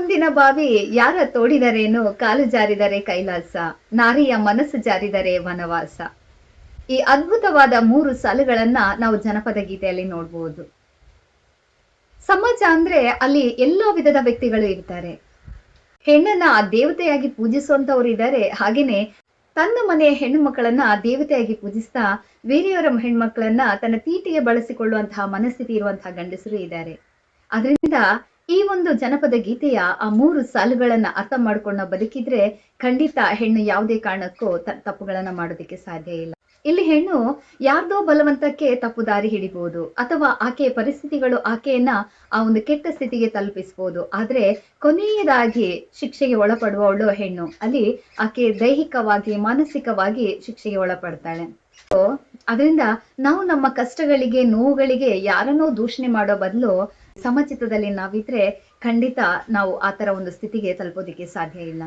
ಮುಂದಿನ ಬಾವಿ ಯಾರ ತೋಡಿದರೇನು, ಕಾಲು ಜಾರಿದರೆ ಕೈಲಾಸ, ನಾರಿಯ ಮನಸ್ಸು ಜಾರಿದರೆ ವನವಾಸ. ಈ ಅದ್ಭುತವಾದ 3 ಸಾಲುಗಳನ್ನ ನಾವು ಜನಪದ ಗೀತೆಯಲ್ಲಿ ನೋಡ್ಬೋದು. ಸಮಾಜ ಅಂದ್ರೆ ಅಲ್ಲಿ ಎಲ್ಲಾ ವಿಧದ ವ್ಯಕ್ತಿಗಳು ಇರ್ತಾರೆ. ಹೆಣ್ಣನ್ನ ದೇವತೆಯಾಗಿ ಪೂಜಿಸುವಂತವ್ರು ಇದ್ದಾರೆ. ಹಾಗೇನೆ ತನ್ನ ಮನೆಯ ಹೆಣ್ಣು ಮಕ್ಕಳನ್ನ ದೇವತೆಯಾಗಿ ಪೂಜಿಸ್ತಾ ಬೇರೆಯವರ ಹೆಣ್ಮಕ್ಳನ್ನ ತನ್ನ ತೀಟಿಗೆ ಬಳಸಿಕೊಳ್ಳುವಂತಹ ಮನಸ್ಥಿತಿ ಇರುವಂತಹ ಗಂಡಸರು ಇದ್ದಾರೆ. ಅದರಿಂದ ಈ ಒಂದು ಜನಪದ ಗೀತೆಯ ಆ 3 ಸಾಲುಗಳನ್ನ ಅರ್ಥ ಮಾಡ್ಕೊಂಡು ನಾವು ಬದುಕಿದ್ರೆ ಖಂಡಿತ ಹೆಣ್ಣು ಯಾವುದೇ ಕಾರಣಕ್ಕೂ ತಪ್ಪುಗಳನ್ನ ಮಾಡೋದಕ್ಕೆ ಸಾಧ್ಯ ಇಲ್ಲ. ಇಲ್ಲಿ ಹೆಣ್ಣು ಯಾರ್ದೋ ಬಲವಂತಕ್ಕೆ ತಪ್ಪು ದಾರಿ ಹಿಡಿಬಹುದು, ಅಥವಾ ಆಕೆಯ ಪರಿಸ್ಥಿತಿಗಳು ಆಕೆಯನ್ನ ಆ ಒಂದು ಕೆಟ್ಟ ಸ್ಥಿತಿಗೆ ತಲುಪಿಸಬಹುದು. ಆದ್ರೆ ಕೊನೆಯದಾಗಿ ಶಿಕ್ಷೆಗೆ ಒಳಪಡುವವಳು ಹೆಣ್ಣು. ಅಲ್ಲಿ ಆಕೆ ದೈಹಿಕವಾಗಿ ಮಾನಸಿಕವಾಗಿ ಶಿಕ್ಷೆಗೆ ಒಳಪಡ್ತಾಳೆ. ಅದರಿಂದ ನಾವು ನಮ್ಮ ಕಷ್ಟಗಳಿಗೆ ನೋವುಗಳಿಗೆ ಯಾರನ್ನೋ ದೂಷಣೆ ಮಾಡೋ ಬದಲು ಸಮಚಿತ್ತದಲ್ಲಿ ನಾವಿದ್ರೆ ಖಂಡಿತ ನಾವು ಆ ತರ ಒಂದು ಸ್ಥಿತಿಗೆ ತಲುಪೋದಿಕ್ಕೆ ಸಾಧ್ಯ ಇಲ್ಲ.